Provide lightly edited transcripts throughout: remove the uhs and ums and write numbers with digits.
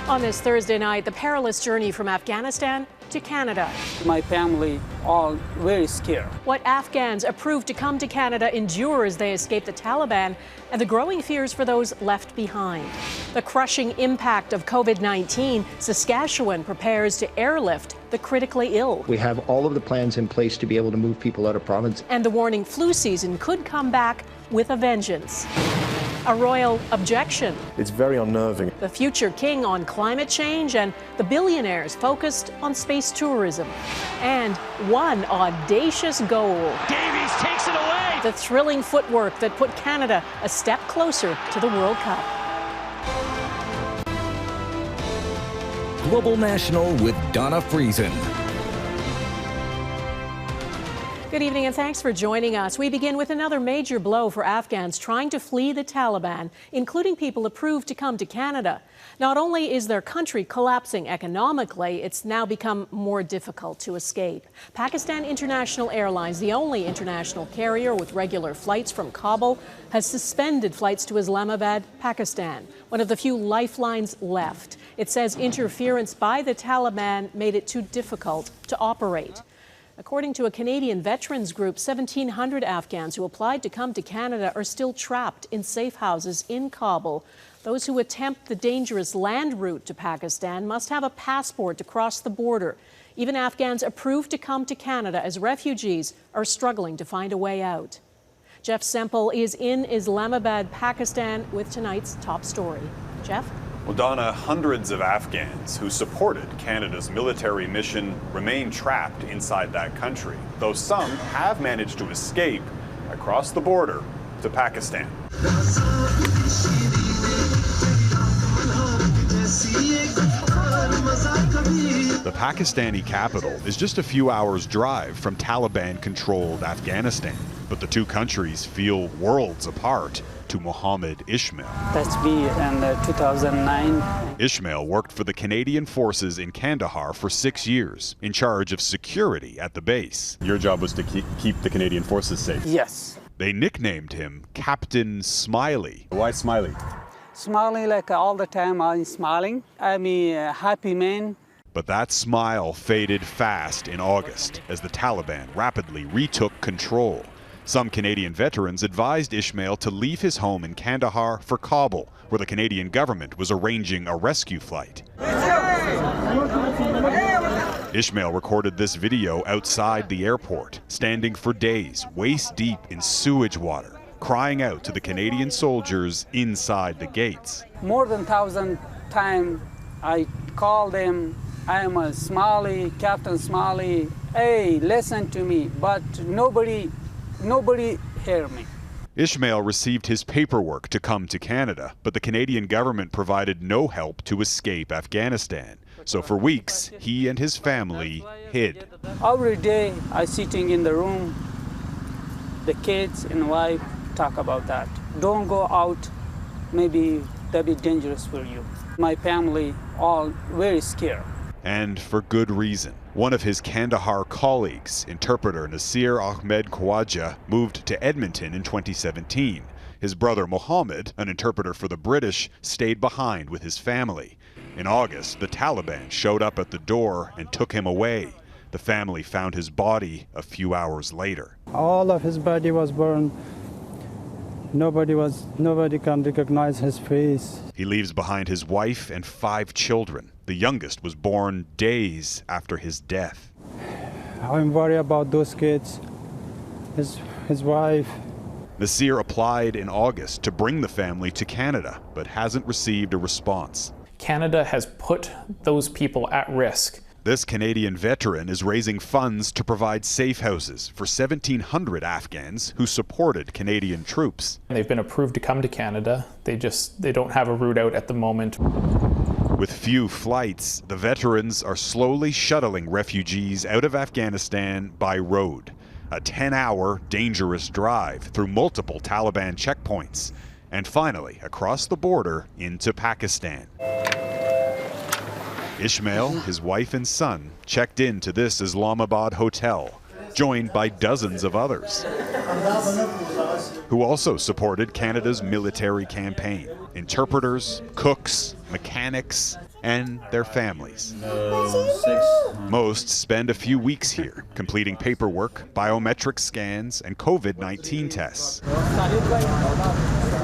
On this Thursday night, the perilous journey from Afghanistan to Canada. My family all very scared. What Afghans approved to come to Canada endure as they escape the Taliban, and the growing fears for those left behind. The crushing impact of COVID-19, Saskatchewan prepares to airlift the critically ill. We have all of the plans in place to be able to move people out of province. And the warning flu season could come back with a vengeance. A royal objection. It's very unnerving. The future king on climate change, and the billionaires focused on space tourism. And one audacious goal. Davies takes it away! The thrilling footwork that put Canada a step closer to the World Cup. Global National with Donna Friesen. Good evening and thanks for joining us. We begin with another major blow for Afghans trying to flee the Taliban, including people approved to come to Canada. Not only is their country collapsing economically, it's now become more difficult to escape. Pakistan International Airlines, the only international carrier with regular flights from Kabul, has suspended flights to Islamabad, Pakistan, one of the few lifelines left. It says interference by the Taliban made it too difficult to operate. According to a Canadian veterans group, 1,700 Afghans who applied to come to Canada are still trapped in safe houses in Kabul. Those who attempt the dangerous land route to Pakistan must have a passport to cross the border. Even Afghans approved to come to Canada as refugees are struggling to find a way out. Jeff Semple is in Islamabad, Pakistan, with tonight's top story. Jeff? Well, Donna, hundreds of Afghans who supported Canada's military mission remain trapped inside that country, though some have managed to escape across the border to Pakistan. The Pakistani capital is just a few hours' drive from Taliban-controlled Afghanistan, but the two countries feel worlds apart. To Mohammed Ishmael. That's me in 2009. Ishmael worked for the Canadian forces in Kandahar for 6 years, in charge of security at the base. Your job was to keep the Canadian forces safe? Yes. They nicknamed him Captain Smiley. Why Smiley? Smiling like all the time, I'm smiling. I'm a happy man. But that smile faded fast in August as the Taliban rapidly retook control. Some Canadian veterans advised Ishmael to leave his home in Kandahar for Kabul, where the Canadian government was arranging a rescue flight. Ishmael recorded this video outside the airport, standing for days, waist deep in sewage water, crying out to the Canadian soldiers inside the gates. More than 1,000 times I call them, I am a Smiley, Captain Smiley, hey, listen to me, but nobody hear me. Ishmael received his paperwork to come to Canada, but the Canadian government provided no help to escape Afghanistan. So for weeks, he and his family hid. Every day I sitting in the room, the kids and wife talk about that. Don't go out, maybe that'd be dangerous for you. My family all very scared. And for good reason. One of his Kandahar colleagues, interpreter Nasir Ahmed Khawaja, moved to Edmonton in 2017. His brother Mohammed, an interpreter for the British, stayed behind with his family. In August, the Taliban showed up at the door and took him away. The family found his body a few hours later. All of his body was burned. Nobody can recognize his face. He leaves behind his wife and 5 children. The youngest was born days after his death. I'm worried about those kids, his wife. Nasir applied in August to bring the family to Canada, but hasn't received a response. Canada has put those people at risk. This Canadian veteran is raising funds to provide safe houses for 1,700 Afghans who supported Canadian troops. They've been approved to come to Canada. They don't have a route out at the moment. With few flights, the veterans are slowly shuttling refugees out of Afghanistan by road. A 10-hour dangerous drive through multiple Taliban checkpoints, and finally across the border into Pakistan. Ishmael, his wife and son, checked into this Islamabad hotel, joined by dozens of others. who also supported Canada's military campaign. Interpreters, cooks, mechanics, and their families. Most spend a few weeks here, completing paperwork, biometric scans, and COVID-19 tests,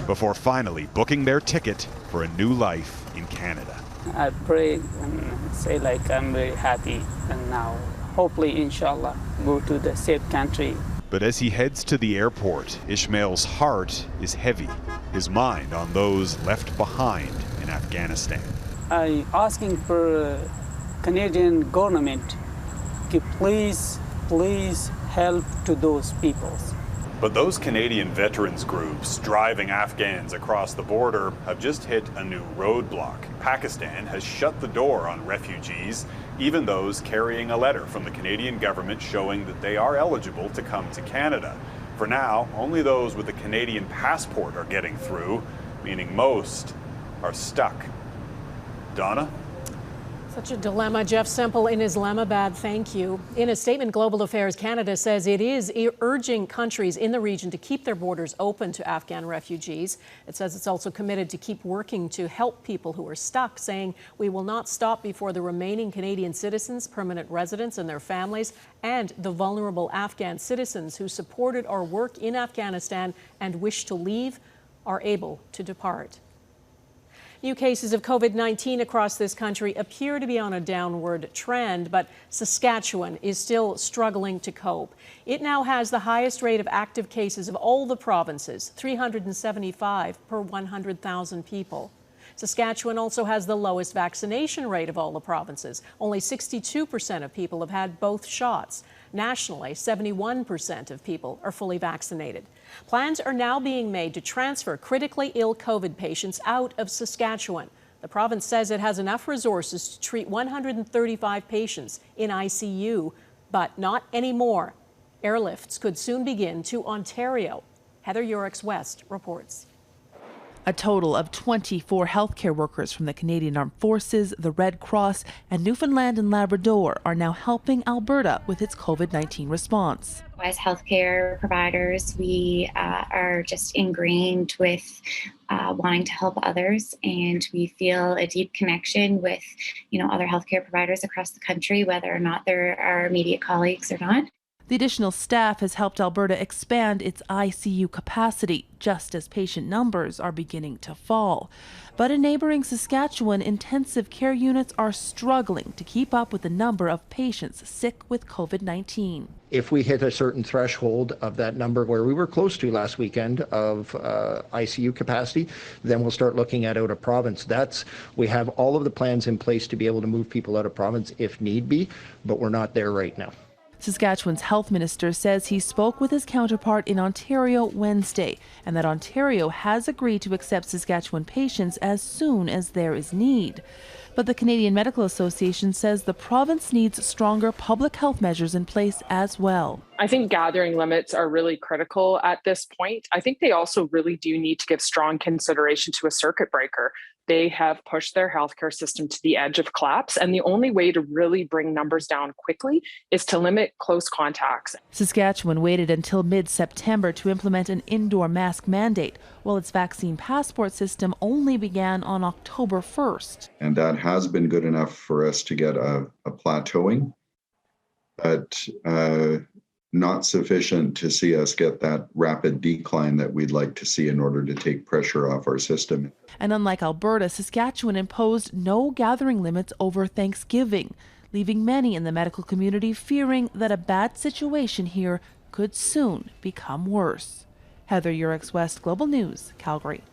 before finally booking their ticket for a new life in Canada. I pray and say like I'm very happy, and now hopefully inshallah go to the safe country. But as he heads to the airport, Ishmael's heart is heavy, his mind on those left behind in Afghanistan. I'm asking for Canadian government to please help to those people. But those Canadian veterans groups driving Afghans across the border have just hit a new roadblock. Pakistan has shut the door on refugees, even those carrying a letter from the Canadian government showing that they are eligible to come to Canada. For now, only those with a Canadian passport are getting through, meaning most are stuck. Donna? Such a dilemma. Jeff Semple in Islamabad, thank you. In a statement, Global Affairs Canada says it is urging countries in the region to keep their borders open to Afghan refugees. It says it's also committed to keep working to help people who are stuck, saying we will not stop before the remaining Canadian citizens, permanent residents and their families, and the vulnerable Afghan citizens who supported our work in Afghanistan and wish to leave are able to depart. New cases of COVID-19 across this country appear to be on a downward trend, but Saskatchewan is still struggling to cope. It now has the highest rate of active cases of all the provinces, 375 per 100,000 people. Saskatchewan also has the lowest vaccination rate of all the provinces. Only 62% of people have had both shots. Nationally, 71% of people are fully vaccinated. Plans are now being made to transfer critically ill COVID patients out of Saskatchewan. The province says it has enough resources to treat 135 patients in ICU, but not anymore. Airlifts could soon begin to Ontario. Heather Yourex-West reports. A total of 24 healthcare workers from the Canadian Armed Forces, the Red Cross, and Newfoundland and Labrador are now helping Alberta with its COVID-19 response. As healthcare providers, we are just ingrained with wanting to help others, and we feel a deep connection with, other healthcare providers across the country, whether or not they're our immediate colleagues or not. The additional staff has helped Alberta expand its ICU capacity, just as patient numbers are beginning to fall. But in neighboring Saskatchewan, intensive care units are struggling to keep up with the number of patients sick with COVID-19. If we hit a certain threshold of that number where we were close to last weekend of ICU capacity, then we'll start looking at out of province. We have all of the plans in place to be able to move people out of province if need be, but we're not there right now. Saskatchewan's health minister says he spoke with his counterpart in Ontario Wednesday, and that Ontario has agreed to accept Saskatchewan patients as soon as there is need. But the Canadian Medical Association says the province needs stronger public health measures in place as well. I think gathering limits are really critical at this point. I think they also really do need to give strong consideration to a circuit breaker. They have pushed their healthcare system to the edge of collapse, and the only way to really bring numbers down quickly is to limit close contacts. Saskatchewan waited until mid-September to implement an indoor mask mandate, while its vaccine passport system only began on October 1st. And that has been good enough for us to get a plateauing, but not sufficient to see us get that rapid decline that we'd like to see in order to take pressure off our system. And unlike Alberta, Saskatchewan imposed no gathering limits over Thanksgiving, leaving many in the medical community fearing that a bad situation here could soon become worse. Heather Yourex-West, Global News, Calgary.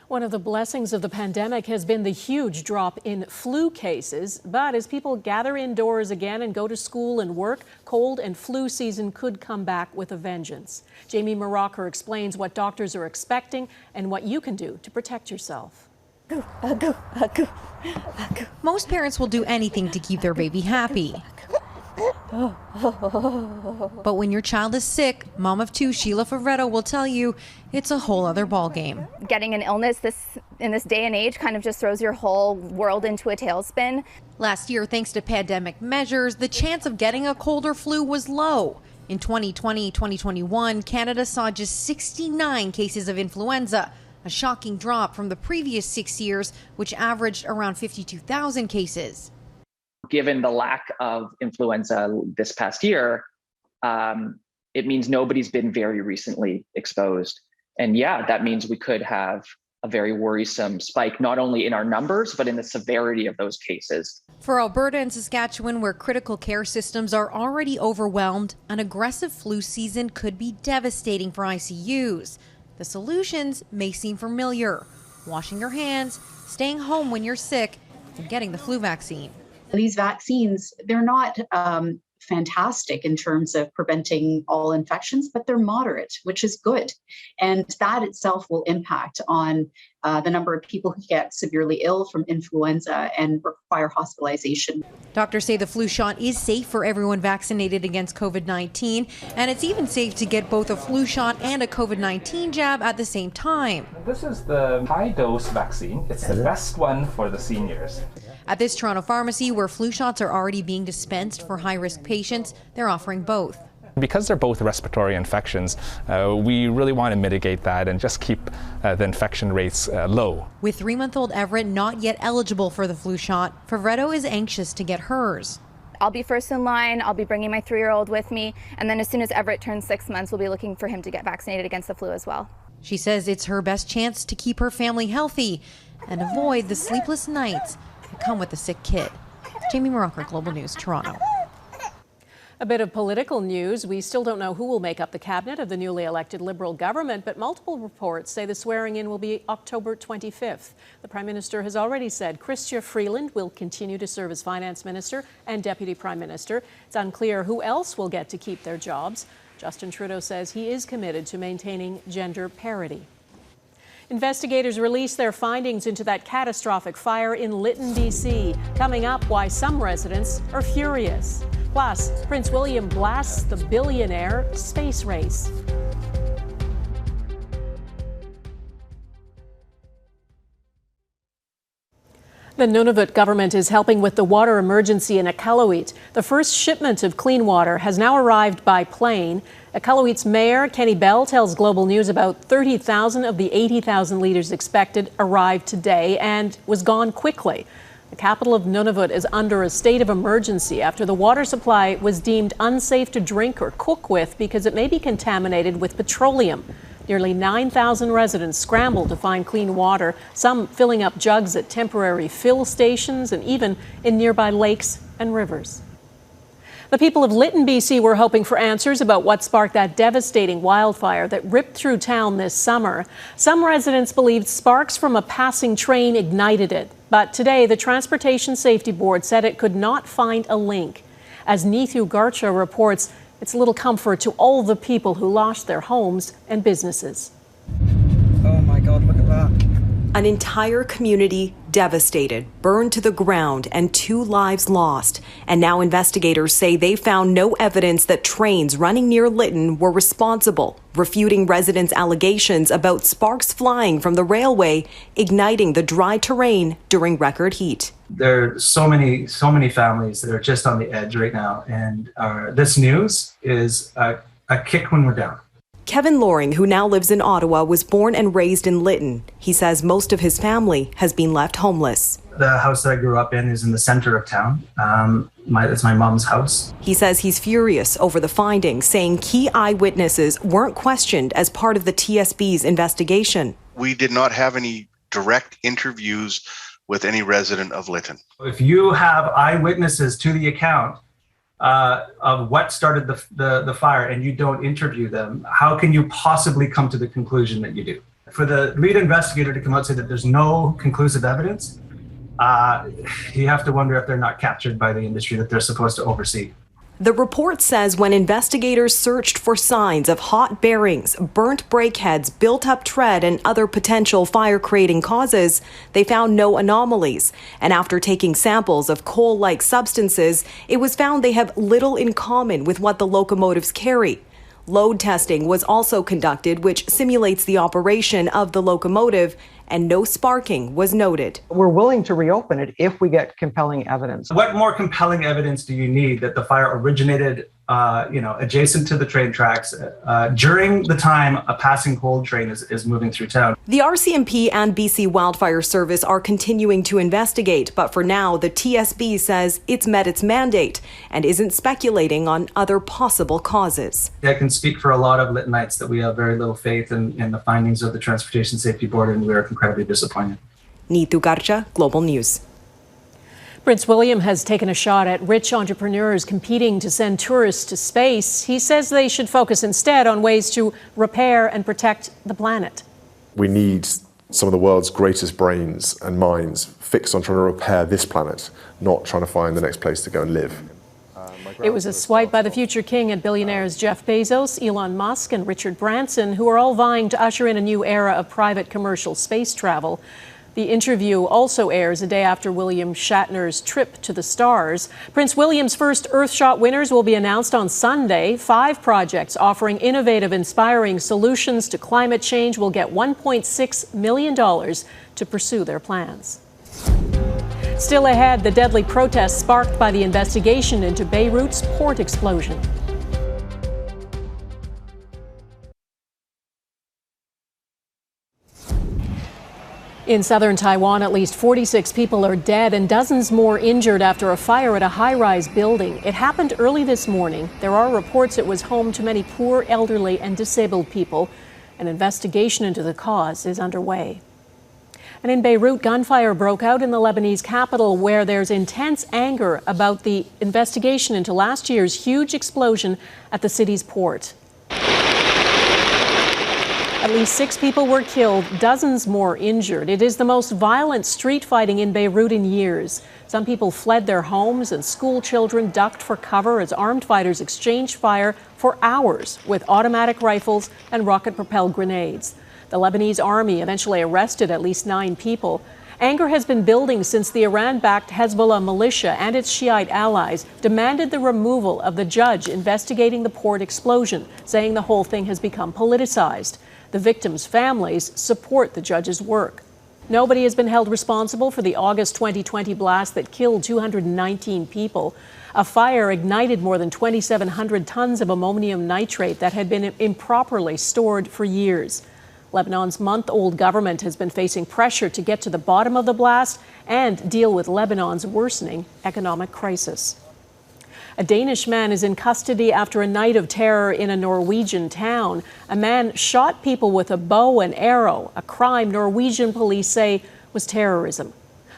One of the blessings of the pandemic has been the huge drop in flu cases. But as people gather indoors again and go to school and work, cold and flu season could come back with a vengeance. Jamie Maraucher explains what doctors are expecting and what you can do to protect yourself. Most parents will do anything to keep their baby happy. But when your child is sick, mom of two Sheila Favretto will tell you it's a whole other ballgame. Getting an illness in this day and age kind of just throws your whole world into a tailspin. Last year, thanks to pandemic measures, the chance of getting a cold or flu was low. In 2020-2021, Canada saw just 69 cases of influenza, a shocking drop from the previous 6 years, which averaged around 52,000 cases. Given the lack of influenza this past year, it means nobody's been very recently exposed. And yeah, that means we could have a very worrisome spike, not only in our numbers, but in the severity of those cases. For Alberta and Saskatchewan, where critical care systems are already overwhelmed, an aggressive flu season could be devastating for ICUs. The solutions may seem familiar: washing your hands, staying home when you're sick, and getting the flu vaccine. These vaccines, they're not fantastic in terms of preventing all infections, but they're moderate, which is good. And that itself will impact on the number of people who get severely ill from influenza and require hospitalization. Doctors say the flu shot is safe for everyone vaccinated against COVID-19, and it's even safe to get both a flu shot and a COVID-19 jab at the same time. This is the high-dose vaccine. It's the best one for the seniors. At this Toronto pharmacy, where flu shots are already being dispensed for high-risk patients, they're offering both. Because they're both respiratory infections, we really want to mitigate that and just keep the infection rates low. With 3-month-old Everett not yet eligible for the flu shot, Favretto is anxious to get hers. I'll be first in line. I'll be bringing my 3-year-old with me. And then as soon as Everett turns 6 months, we'll be looking for him to get vaccinated against the flu as well. She says it's her best chance to keep her family healthy and avoid the sleepless nights that come with a sick kid. Jamie Maraucher, Global News, Toronto. A bit of political news. We still don't know who will make up the cabinet of the newly elected Liberal government, but multiple reports say the swearing-in will be October 25th. The Prime Minister has already said Chrystia Freeland will continue to serve as Finance Minister and Deputy Prime Minister. It's unclear who else will get to keep their jobs. Justin Trudeau says he is committed to maintaining gender parity. Investigators released their findings into that catastrophic fire in Lytton, BC. Coming up, why some residents are furious. Plus, Prince William blasts the billionaire space race. The Nunavut government is helping with the water emergency in Iqaluit. The first shipment of clean water has now arrived by plane. Iqaluit's mayor, Kenny Bell, tells Global News about 30,000 of the 80,000 litres expected arrived today and was gone quickly. The capital of Nunavut is under a state of emergency after the water supply was deemed unsafe to drink or cook with because it may be contaminated with petroleum. Nearly 9,000 residents scrambled to find clean water, some filling up jugs at temporary fill stations and even in nearby lakes and rivers. The people of Lytton, BC were hoping for answers about what sparked that devastating wildfire that ripped through town this summer. Some residents believed sparks from a passing train ignited it. But today, the Transportation Safety Board said it could not find a link. As Neetu Garcha reports, it's little comfort to all the people who lost their homes and businesses. Oh my God, look at that. An entire community devastated, burned to the ground, and 2 lives lost. And now investigators say they found no evidence that trains running near Lytton were responsible, refuting residents' allegations about sparks flying from the railway, igniting the dry terrain during record heat. There are so many families that are just on the edge right now. And this news is a kick when we're down. Kevin Loring, who now lives in Ottawa, was born and raised in Lytton. He says most of his family has been left homeless. The house that I grew up in is in the center of town. It's my mom's house. He says he's furious over the findings, saying key eyewitnesses weren't questioned as part of the TSB's investigation. We did not have any direct interviews with any resident of Lytton. If you have eyewitnesses to the account of what started the fire and you don't interview them, how can you possibly come to the conclusion that you do? For the lead investigator to come out and say that there's no conclusive evidence, you have to wonder if they're not captured by the industry that they're supposed to oversee. The report says when investigators searched for signs of hot bearings, burnt brake heads, built-up tread, and other potential fire-creating causes, they found no anomalies. And after taking samples of coal-like substances, it was found they have little in common with what the locomotives carry. Load testing was also conducted, which simulates the operation of the locomotive, and no sparking was noted. We're willing to reopen it if we get compelling evidence. What more compelling evidence do you need that the fire originated adjacent to the train tracks during the time a passing cold train is moving through town. The RCMP and BC Wildfire Service are continuing to investigate, but for now, the TSB says it's met its mandate and isn't speculating on other possible causes. I can speak for a lot of Lyttonites that we have very little faith in the findings of the Transportation Safety Board, and we are incredibly disappointed. Neetu Garcha, Global News. Prince William has taken a shot at rich entrepreneurs competing to send tourists to space. He says they should focus instead on ways to repair and protect the planet. We need some of the world's greatest brains and minds fixed on trying to repair this planet, not trying to find the next place to go and live. It was a swipe by the future king at billionaires Jeff Bezos, Elon Musk, and Richard Branson, who are all vying to usher in a new era of private commercial space travel. The interview also airs a day after William Shatner's trip to the stars. Prince William's first Earthshot winners will be announced on Sunday. 5 projects offering innovative, inspiring solutions to climate change will get $1.6 million to pursue their plans. Still ahead, the deadly protests sparked by the investigation into Beirut's port explosion. In southern Taiwan, at least 46 people are dead and dozens more injured after a fire at a high-rise building. It happened early this morning. There are reports it was home to many poor, elderly, and disabled people. An investigation into the cause is underway. And in Beirut, gunfire broke out in the Lebanese capital, where there's intense anger about the investigation into last year's huge explosion at the city's port. At least 6 people were killed, dozens more injured. It is the most violent street fighting in Beirut in years. Some people fled their homes and school children ducked for cover as armed fighters exchanged fire for hours with automatic rifles and rocket-propelled grenades. The Lebanese army eventually arrested at least 9 people. Anger has been building since the Iran-backed Hezbollah militia and its Shiite allies demanded the removal of the judge investigating the port explosion, saying the whole thing has become politicized. The victims' families support the judge's work. Nobody has been held responsible for the August 2020 blast that killed 219 people. A fire ignited more than 2,700 tons of ammonium nitrate that had been improperly stored for years. Lebanon's month-old government has been facing pressure to get to the bottom of the blast and deal with Lebanon's worsening economic crisis. A Danish man is in custody after a night of terror in a Norwegian town. A man shot people with a bow and arrow, a crime Norwegian police say was terrorism.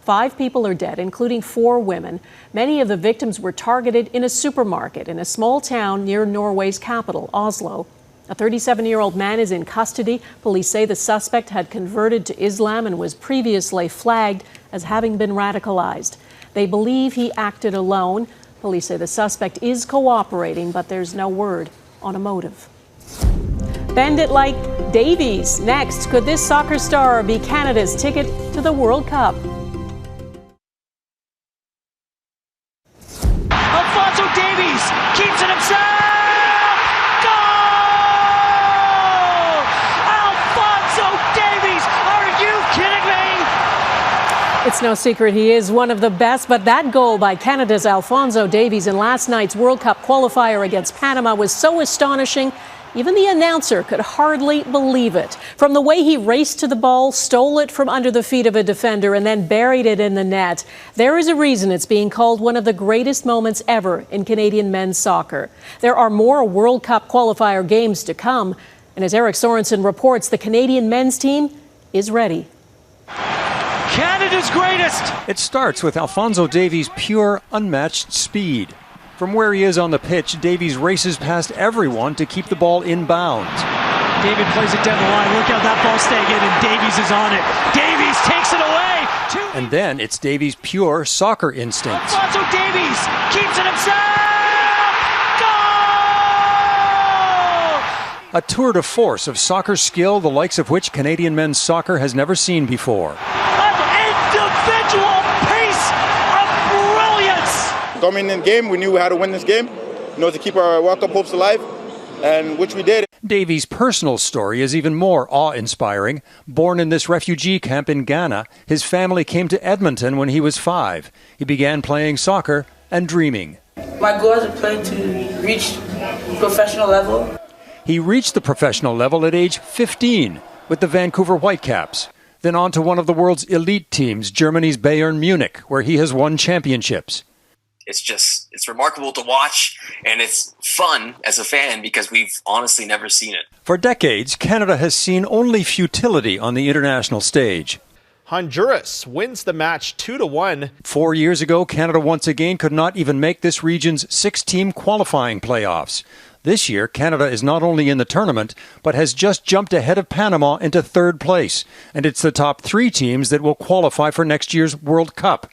5 people are dead, including 4 women. Many of the victims were targeted in a supermarket in a small town near Norway's capital, Oslo. A 37-year-old man is in custody. Police say the suspect had converted to Islam and was previously flagged as having been radicalized. They believe he acted alone. Police say the suspect is cooperating, but there's no word on a motive. Bend it like Davies. Next, could this soccer star be Canada's ticket to the World Cup? Alphonso Davies keeps it himself! Goal! Alphonso Davies! Are you kidding me? It's no secret he is one of the best, but that goal by Canada's Alphonso Davies in last night's World Cup qualifier against Panama was so astonishing, even the announcer could hardly believe it. From the way he raced to the ball, stole it from under the feet of a defender, and then buried it in the net, there is a reason it's being called one of the greatest moments ever in Canadian men's soccer. There are more World Cup qualifier games to come, and as Eric Sorensen reports, the Canadian men's team is ready. Canada's greatest! It starts with Alphonso Davies' pure, unmatched speed. From where he is on the pitch, Davies races past everyone to keep the ball inbounds. David plays it down the line. Look out, that ball's staying in, and Davies is on it. Davies takes it away! And then it's Davies' pure soccer instincts. Alphonso Davies keeps it himself! Goal! A tour de force of soccer skill, the likes of which Canadian men's soccer has never seen before. Individual piece of brilliance! Coming in the game, we knew we had to win this game, to keep our World Cup hopes alive, and which we did. Davies' personal story is even more awe-inspiring. Born in this refugee camp in Ghana, his family came to Edmonton when he was 5. He began playing soccer and dreaming. My goal as a player to reach professional level. He reached the professional level at age 15 with the Vancouver Whitecaps, then on to one of the world's elite teams, Germany's Bayern Munich, where he has won championships. It's remarkable to watch, and it's fun as a fan because we've honestly never seen it. For decades, Canada has seen only futility on the international stage. Honduras wins the match 2-1. 4 years ago, Canada once again could not even make this region's 6-team qualifying playoffs. This year, Canada is not only in the tournament, but has just jumped ahead of Panama into third place. And it's the top 3 teams that will qualify for next year's World Cup.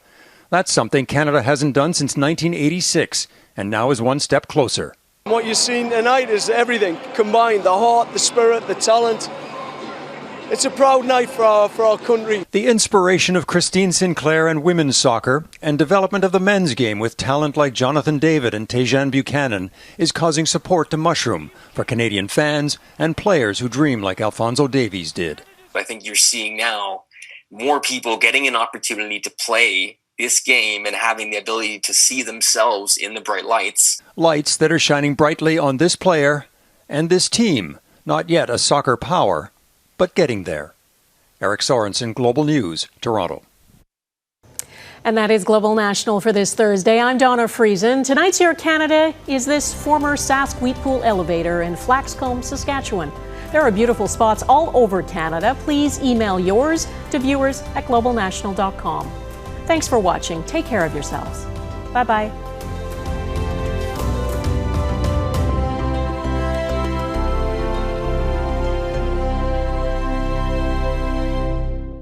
That's something Canada hasn't done since 1986, and now is one step closer. What you've seen tonight is everything combined, the heart, the spirit, the talent. It's a proud night for our country. The inspiration of Christine Sinclair and women's soccer and development of the men's game with talent like Jonathan David and Tejan Buchanan is causing support to mushroom for Canadian fans and players who dream like Alphonso Davies did. I think you're seeing now more people getting an opportunity to play this game and having the ability to see themselves in the bright lights. Lights that are shining brightly on this player and this team. Not yet a soccer power, but getting there. Eric Sorensen, Global News, Toronto. And that is Global National for this Thursday. I'm Donna Friesen. Tonight's Your Canada is this former Sask wheat pool elevator in Flaxcombe, Saskatchewan. There are beautiful spots all over Canada. Please email yours to viewers@globalnational.com. Thanks for watching. Take care of yourselves. Bye-bye.